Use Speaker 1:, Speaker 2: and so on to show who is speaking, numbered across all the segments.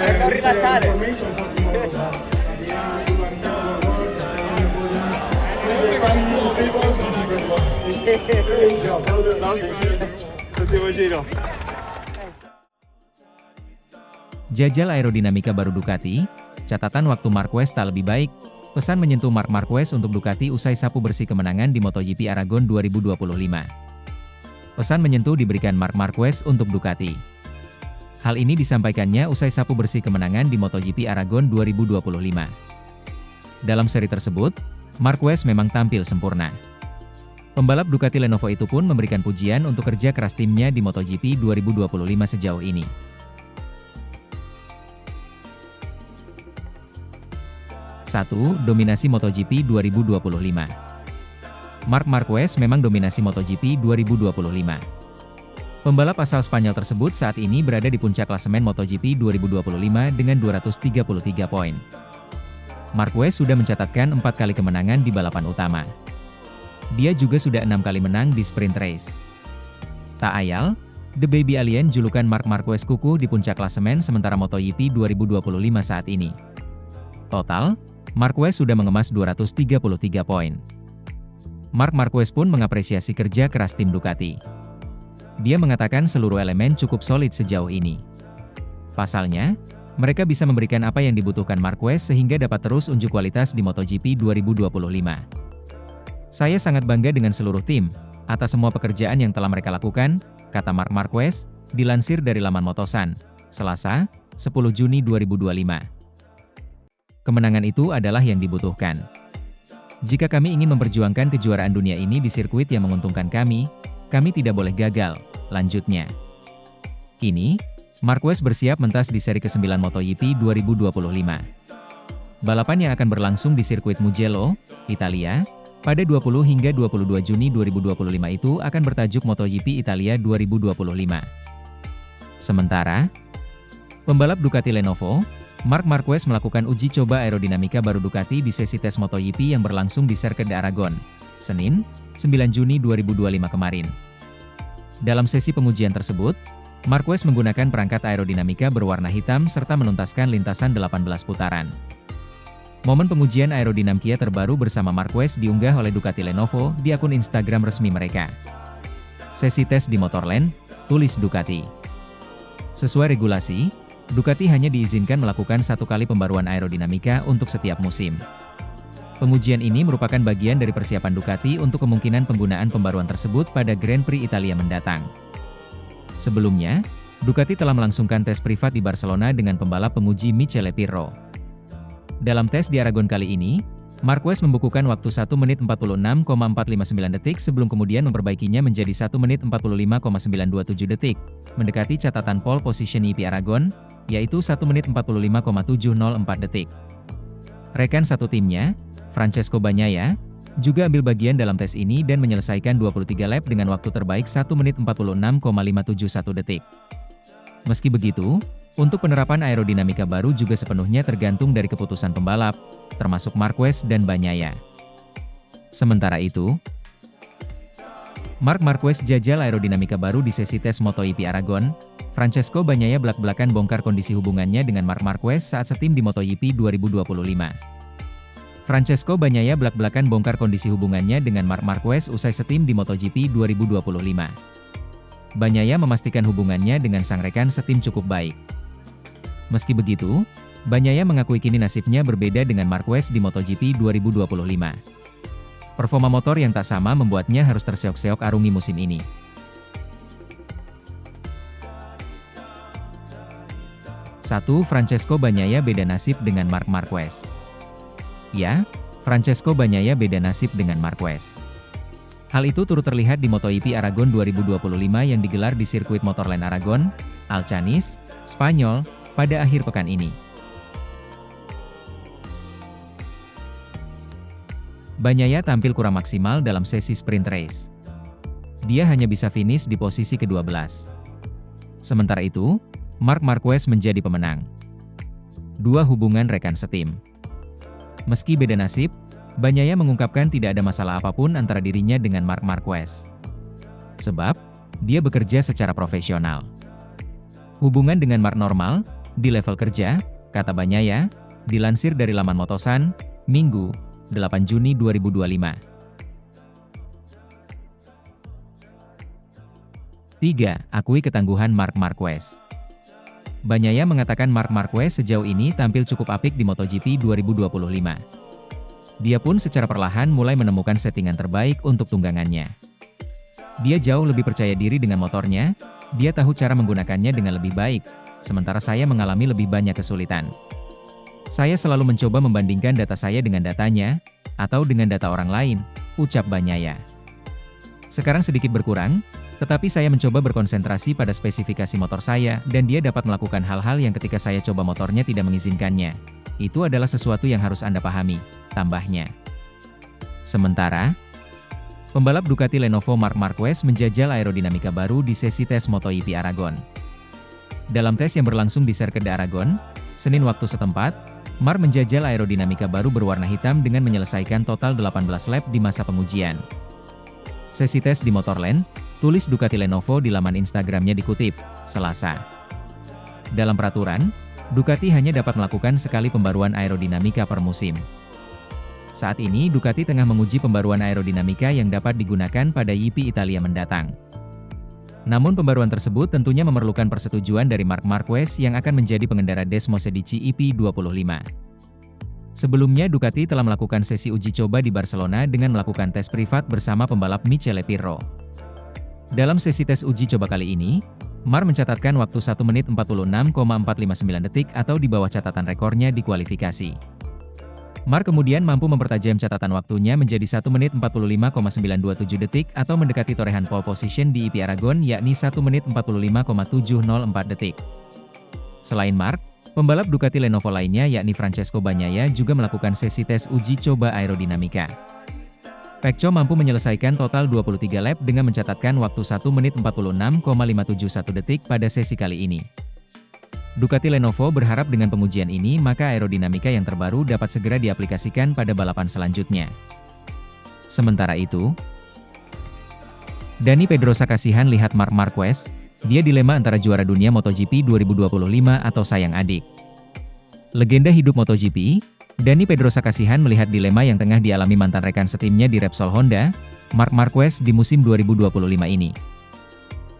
Speaker 1: non rilasciare. Ultimo giro.
Speaker 2: Jajal aerodinamika baru Ducati, catatan waktu Marquez tak lebih baik, pesan menyentuh Marc Marquez untuk Ducati usai sapu bersih kemenangan di MotoGP Aragon 2025. Pesan menyentuh diberikan Marc Marquez untuk Ducati. Hal ini disampaikannya usai sapu bersih kemenangan di MotoGP Aragon 2025. Dalam seri tersebut, Marquez memang tampil sempurna. Pembalap Ducati Lenovo itu pun memberikan pujian untuk kerja keras timnya di MotoGP 2025 sejauh ini. 1. Dominasi MotoGP 2025. Marc Marquez memang dominasi MotoGP 2025. Pembalap asal Spanyol tersebut saat ini berada di puncak klasemen MotoGP 2025 dengan 233 poin. Marquez sudah mencatatkan 4 kali kemenangan di balapan utama. Dia juga sudah 6 kali menang di sprint race. Tak ayal, The Baby Alien julukan Marc Marquez kukuh di puncak klasemen sementara MotoGP 2025 saat ini. Total, Marquez sudah mengemas 233 poin. Marc Marquez pun mengapresiasi kerja keras tim Ducati. Dia mengatakan seluruh elemen cukup solid sejauh ini. Pasalnya, mereka bisa memberikan apa yang dibutuhkan Marquez sehingga dapat terus unjuk kualitas di MotoGP 2025. Saya sangat bangga dengan seluruh tim, atas semua pekerjaan yang telah mereka lakukan, kata Marc Marquez, dilansir dari laman Motosan, Selasa, 10 Juni 2025. Kemenangan itu adalah yang dibutuhkan. Jika kami ingin memperjuangkan kejuaraan dunia ini di sirkuit yang menguntungkan kami tidak boleh gagal, lanjutnya. Kini, Marquez bersiap mentas di seri ke-9 MotoGP 2025. Balapan yang akan berlangsung di sirkuit Mugello, Italia, pada 20 hingga 22 Juni 2025 itu akan bertajuk MotoGP Italia 2025. Sementara, pembalap Ducati Lenovo, Marc Marquez melakukan uji coba aerodinamika baru Ducati di sesi tes MotoGP yang berlangsung di Circuit de Aragon, Senin, 9 Juni 2025 kemarin. Dalam sesi pengujian tersebut, Marquez menggunakan perangkat aerodinamika berwarna hitam serta menuntaskan lintasan 18 putaran. Momen pengujian aerodinamika terbaru bersama Marquez diunggah oleh Ducati Lenovo di akun Instagram resmi mereka. Sesi tes di Motorland, tulis Ducati. Sesuai regulasi, Ducati hanya diizinkan melakukan 1 kali pembaruan aerodinamika untuk setiap musim. Pengujian ini merupakan bagian dari persiapan Ducati untuk kemungkinan penggunaan pembaruan tersebut pada Grand Prix Italia mendatang. Sebelumnya, Ducati telah melangsungkan tes privat di Barcelona dengan pembalap penguji Michele Pirro. Dalam tes di Aragon kali ini, Marquez membukukan waktu 1 menit 46,459 detik sebelum kemudian memperbaikinya menjadi 1 menit 45,927 detik, mendekati catatan pole position IP Aragon, yaitu 1 menit 45,704 detik. Rekan satu timnya, Francesco Bagnaia, juga ambil bagian dalam tes ini dan menyelesaikan 23 lap dengan waktu terbaik 1 menit 46,571 detik. Meski begitu, untuk penerapan aerodinamika baru juga sepenuhnya tergantung dari keputusan pembalap, termasuk Marquez dan Bagnaia. Sementara itu, Marc Marquez jajal aerodinamika baru di sesi tes MotoGP Aragon. Francesco Bagnaia belak-belakan bongkar kondisi hubungannya dengan Marc Marquez saat setim di MotoGP 2025. Francesco Bagnaia belak-belakan bongkar kondisi hubungannya dengan Marc Marquez usai setim di MotoGP 2025. Bagnaia memastikan hubungannya dengan sang rekan setim cukup baik. Meski begitu, Bagnaia mengakui kini nasibnya berbeda dengan Marquez di MotoGP 2025. Performa motor yang tak sama membuatnya harus terseok-seok arungi musim ini. Satu, Francesco Bagnaia beda nasib dengan Marc Marquez. Ya, Francesco Bagnaia beda nasib dengan Marquez. Hal itu turut terlihat di MotoGP Aragon 2025 yang digelar di sirkuit Motorland Aragon, Alcanis, Spanyol, pada akhir pekan ini. Bagnaia tampil kurang maksimal dalam sesi sprint race. Dia hanya bisa finish di posisi ke-12. Sementara itu, Marc Marquez menjadi pemenang. Dua hubungan rekan setim. Meski beda nasib, Bagnaia mengungkapkan tidak ada masalah apapun antara dirinya dengan Marc Marquez. Sebab, dia bekerja secara profesional. Hubungan dengan Marc normal, Di level kerja, kata Bagnaia, dilansir dari laman Motosan, Minggu, 8 Juni 2025. 3. Akui ketangguhan Marc Marquez. Bagnaia mengatakan Marc Marquez sejauh ini tampil cukup apik di MotoGP 2025. Dia pun secara perlahan mulai menemukan settingan terbaik untuk tunggangannya. Dia jauh lebih percaya diri dengan motornya, dia tahu cara menggunakannya dengan lebih baik, sementara saya mengalami lebih banyak kesulitan. Saya selalu mencoba membandingkan data saya dengan datanya, atau dengan data orang lain, ucap Bagnaia. Sekarang sedikit berkurang, tetapi saya mencoba berkonsentrasi pada spesifikasi motor saya dan dia dapat melakukan hal-hal yang ketika saya coba motornya tidak mengizinkannya. Itu adalah sesuatu yang harus Anda pahami, tambahnya. Sementara, pembalap Ducati Lenovo Marc Marquez menjajal aerodinamika baru di sesi tes MotoGP Aragon. Dalam tes yang berlangsung di Sirkuit Aragon, Senin waktu setempat, Marc menjajal aerodinamika baru berwarna hitam dengan menyelesaikan total 18 lap di masa pengujian. Sesi tes di Motorland, tulis Ducati Lenovo di laman Instagramnya dikutip, Selasa. Dalam peraturan, Ducati hanya dapat melakukan sekali pembaruan aerodinamika per musim. Saat ini Ducati tengah menguji pembaruan aerodinamika yang dapat digunakan pada GP Italia mendatang. Namun pembaruan tersebut tentunya memerlukan persetujuan dari Marc Marquez yang akan menjadi pengendara Desmosedici EP25. Sebelumnya Ducati telah melakukan sesi uji coba di Barcelona dengan melakukan tes privat bersama pembalap Michele Pirro. Dalam sesi tes uji coba kali ini, Marc mencatatkan waktu 1 menit 46,459 detik atau di bawah catatan rekornya di kualifikasi. Marc kemudian mampu mempertajam catatan waktunya menjadi 1 menit 45,927 detik atau mendekati torehan pole position di EP Aragon yakni 1 menit 45,704 detik. Selain Marc, pembalap Ducati Lenovo lainnya yakni Francesco Bagnaia juga melakukan sesi tes uji coba aerodinamika. Pecco mampu menyelesaikan total 23 lap dengan mencatatkan waktu 1 menit 46,571 detik pada sesi kali ini. Ducati Lenovo berharap dengan pengujian ini maka aerodinamika yang terbaru dapat segera diaplikasikan pada balapan selanjutnya. Sementara itu, Dani Pedrosa kasihan lihat Marc Marquez, dia dilema antara juara dunia MotoGP 2025 atau sayang adik. Legenda hidup MotoGP, Dani Pedrosa kasihan melihat dilema yang tengah dialami mantan rekan setimnya di Repsol Honda, Marc Marquez di musim 2025 ini.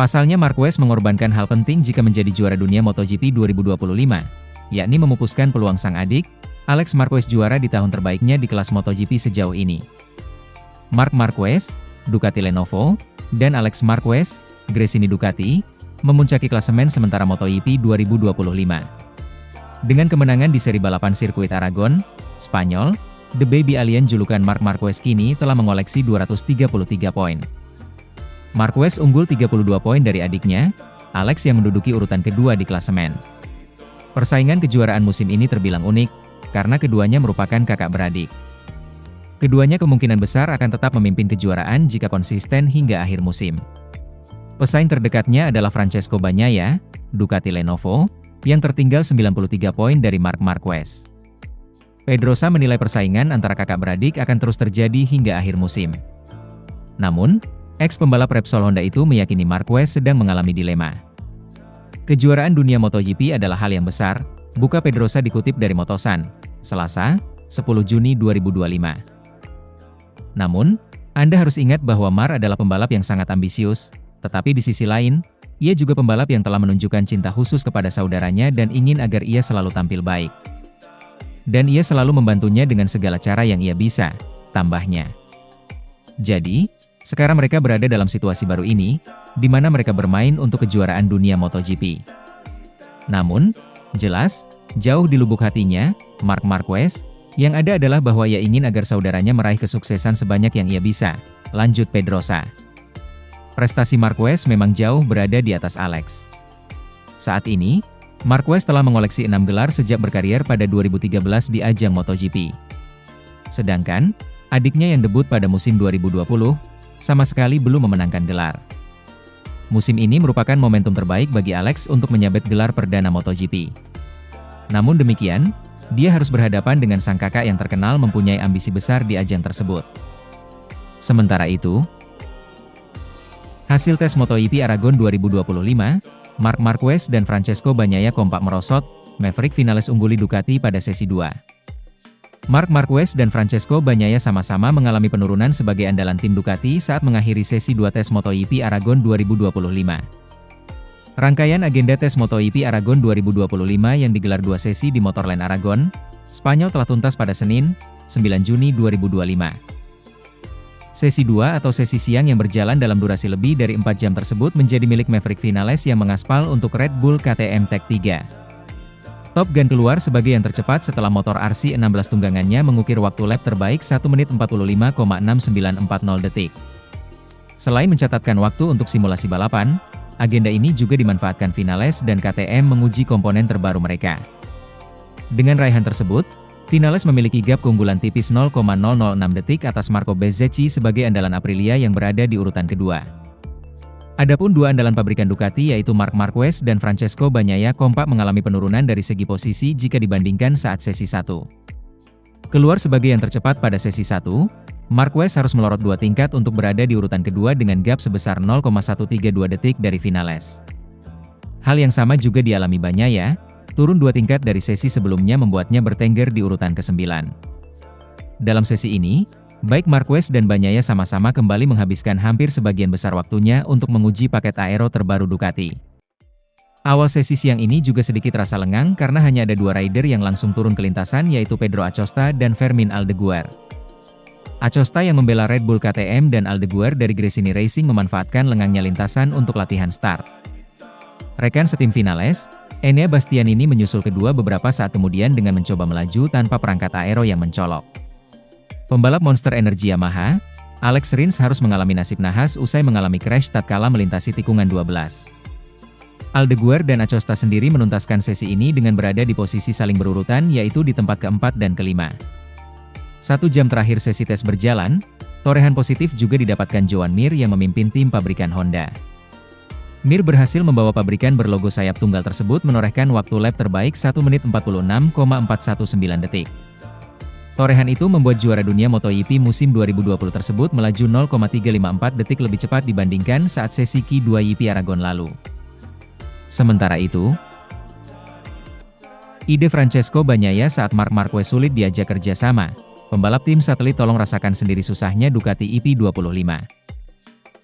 Speaker 2: Pasalnya Marquez mengorbankan hal penting jika menjadi juara dunia MotoGP 2025, yakni memupuskan peluang sang adik, Alex Marquez juara di tahun terbaiknya di kelas MotoGP sejauh ini. Marc Marquez, Ducati Lenovo, dan Alex Marquez, Gresini Ducati, memuncaki klasemen sementara MotoGP 2025. Dengan kemenangan di seri balapan sirkuit Aragon, Spanyol, The Baby Alien julukan Marc Marquez kini telah mengoleksi 233 poin. Marquez unggul 32 poin dari adiknya, Alex yang menduduki urutan kedua di klasemen. Persaingan kejuaraan musim ini terbilang unik, karena keduanya merupakan kakak beradik. Keduanya kemungkinan besar akan tetap memimpin kejuaraan jika konsisten hingga akhir musim. Pesaing terdekatnya adalah Francesco Bagnaia, Ducati Lenovo, yang tertinggal 93 poin dari Marc Marquez. Pedrosa menilai persaingan antara kakak beradik akan terus terjadi hingga akhir musim. Namun, ex-pembalap Repsol Honda itu meyakini Marquez sedang mengalami dilema. Kejuaraan dunia MotoGP adalah hal yang besar, buka Pedrosa dikutip dari Motosan, Selasa, 10 Juni 2025. Namun, Anda harus ingat bahwa Marc adalah pembalap yang sangat ambisius, tetapi di sisi lain, ia juga pembalap yang telah menunjukkan cinta khusus kepada saudaranya dan ingin agar ia selalu tampil baik. Dan ia selalu membantunya dengan segala cara yang ia bisa, tambahnya. Jadi, sekarang mereka berada dalam situasi baru ini, di mana mereka bermain untuk kejuaraan dunia MotoGP. Namun, jelas, jauh di lubuk hatinya, Marc Marquez, yang ada adalah bahwa ia ingin agar saudaranya meraih kesuksesan sebanyak yang ia bisa, lanjut Pedrosa. Prestasi Marquez memang jauh berada di atas Alex. Saat ini, Marquez telah mengoleksi 6 gelar sejak berkarier pada 2013 di ajang MotoGP. Sedangkan, adiknya yang debut pada musim 2020, sama sekali belum memenangkan gelar. Musim ini merupakan momentum terbaik bagi Alex untuk menyabet gelar perdana MotoGP. Namun demikian, dia harus berhadapan dengan sang kakak yang terkenal mempunyai ambisi besar di ajang tersebut. Sementara itu, hasil tes MotoGP Aragon 2025, Marc Marquez dan Francesco Bagnaia kompak merosot, Maverick Vinales ungguli Ducati pada sesi 2. Marc Marquez dan Francesco Bagnaia sama-sama mengalami penurunan sebagai andalan tim Ducati saat mengakhiri sesi 2 tes MotoGP Aragon 2025. Rangkaian agenda tes MotoGP Aragon 2025 yang digelar 2 sesi di Motorland Aragon, Spanyol telah tuntas pada Senin, 9 Juni 2025. Sesi 2 atau sesi siang yang berjalan dalam durasi lebih dari 4 jam tersebut menjadi milik Maverick Vinales yang mengaspal untuk Red Bull KTM Tech 3. Top Gun keluar sebagai yang tercepat setelah motor RC 16 tunggangannya mengukir waktu lap terbaik 1 menit 45,6940 detik. Selain mencatatkan waktu untuk simulasi balapan, agenda ini juga dimanfaatkan Vinales dan KTM menguji komponen terbaru mereka. Dengan raihan tersebut, Vinales memiliki gap keunggulan tipis 0,006 detik atas Marco Bezzecchi sebagai andalan Aprilia yang berada di urutan kedua. Adapun dua andalan pabrikan Ducati yaitu Marc Marquez dan Francesco Bagnaia kompak mengalami penurunan dari segi posisi jika dibandingkan saat sesi 1. Keluar sebagai yang tercepat pada sesi 1, Marquez harus melorot 2 tingkat untuk berada di urutan kedua dengan gap sebesar 0,132 detik dari Vinales. Hal yang sama juga dialami Bagnaia, turun 2 tingkat dari sesi sebelumnya membuatnya bertengger di urutan ke-9. Dalam sesi ini, baik Marquez dan Bagnaia sama-sama kembali menghabiskan hampir sebagian besar waktunya untuk menguji paket aero terbaru Ducati. Awal sesi siang ini juga sedikit rasa lengang karena hanya ada 2 rider yang langsung turun ke lintasan yaitu Pedro Acosta dan Fermín Aldeguer. Acosta yang membela Red Bull KTM dan Aldeguer dari Gresini Racing memanfaatkan lengangnya lintasan untuk latihan start. Rekan setim Vinales, Enea Bastianini menyusul kedua beberapa saat kemudian dengan mencoba melaju tanpa perangkat aero yang mencolok. Pembalap Monster Energy Yamaha, Alex Rins harus mengalami nasib nahas usai mengalami crash tatkala melintasi tikungan 12. Aldeguer dan Acosta sendiri menuntaskan sesi ini dengan berada di posisi saling berurutan yaitu di tempat keempat dan kelima. 1 jam terakhir sesi tes berjalan, torehan positif juga didapatkan Joan Mir yang memimpin tim pabrikan Honda. Mir berhasil membawa pabrikan berlogo sayap tunggal tersebut menorehkan waktu lap terbaik 1 menit 46,419 detik. Torehan itu membuat juara dunia MotoGP musim 2020 tersebut melaju 0,354 detik lebih cepat dibandingkan saat sesi Q2 GP Aragon lalu. Sementara itu, ide Francesco Bagnaia saat Marc Marquez sulit diajak kerjasama, pembalap tim satelit tolong rasakan sendiri susahnya Ducati EP25.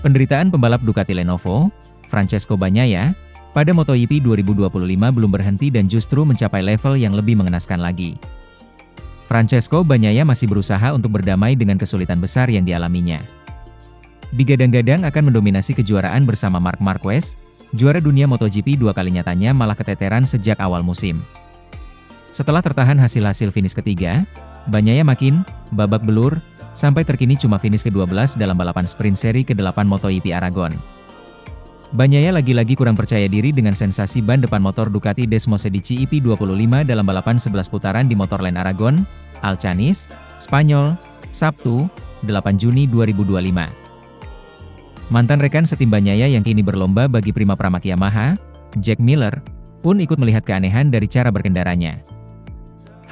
Speaker 2: Penderitaan pembalap Ducati Lenovo, Francesco Bagnaia, pada MotoGP 2025 belum berhenti dan justru mencapai level yang lebih mengenaskan lagi. Francesco Bagnaia masih berusaha untuk berdamai dengan kesulitan besar yang dialaminya. Digadang-gadang akan mendominasi kejuaraan bersama Marc Marquez, juara dunia MotoGP 2 kali nyatanya malah keteteran sejak awal musim. Setelah tertahan hasil-hasil finish ketiga, Bagnaia makin babak belur, sampai terkini cuma finish ke-12 dalam balapan sprint seri ke-8 MotoGP Aragon. Bagnaia lagi-lagi kurang percaya diri dengan sensasi ban depan motor Ducati Desmosedici EP25 dalam balapan 11 putaran di Motorland Aragon, Alcanis, Spanyol, Sabtu, 8 Juni 2025. Mantan rekan setim Bagnaia yang kini berlomba bagi Prima Pramac Yamaha, Jack Miller, pun ikut melihat keanehan dari cara berkendaranya.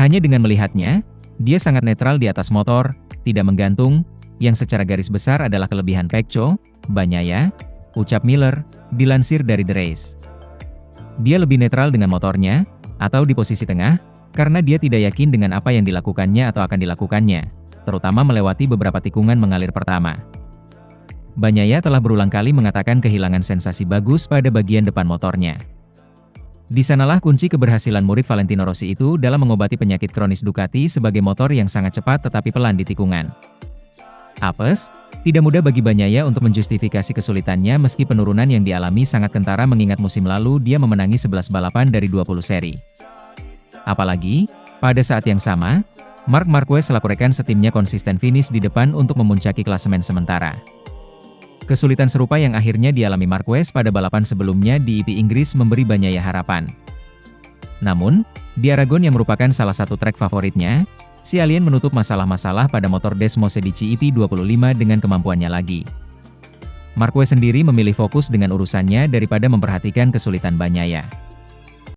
Speaker 2: Hanya dengan melihatnya, dia sangat netral di atas motor, tidak menggantung, yang secara garis besar adalah kelebihan Pecco, Bagnaia, ucap Miller, dilansir dari The Race. Dia lebih netral dengan motornya, atau di posisi tengah, karena dia tidak yakin dengan apa yang dilakukannya atau akan dilakukannya, terutama melewati beberapa tikungan mengalir pertama. Bagnaia telah berulang kali mengatakan kehilangan sensasi bagus pada bagian depan motornya. Di sanalah kunci keberhasilan murid Valentino Rossi itu dalam mengobati penyakit kronis Ducati sebagai motor yang sangat cepat tetapi pelan di tikungan. Apes, tidak mudah bagi Bagnaia untuk menjustifikasi kesulitannya meski penurunan yang dialami sangat kentara mengingat musim lalu dia memenangi 11 balapan dari 20 seri. Apalagi, pada saat yang sama, Marc Marquez selaku rekan setimnya konsisten finish di depan untuk memuncaki klasemen sementara. Kesulitan serupa yang akhirnya dialami Marquez pada balapan sebelumnya di EP Inggris memberi Bagnaia harapan. Namun, di Aragon yang merupakan salah satu trek favoritnya, si alien menutup masalah-masalah pada motor Desmosedici EP25 dengan kemampuannya lagi. Marquez sendiri memilih fokus dengan urusannya daripada memperhatikan kesulitan Bagnaia.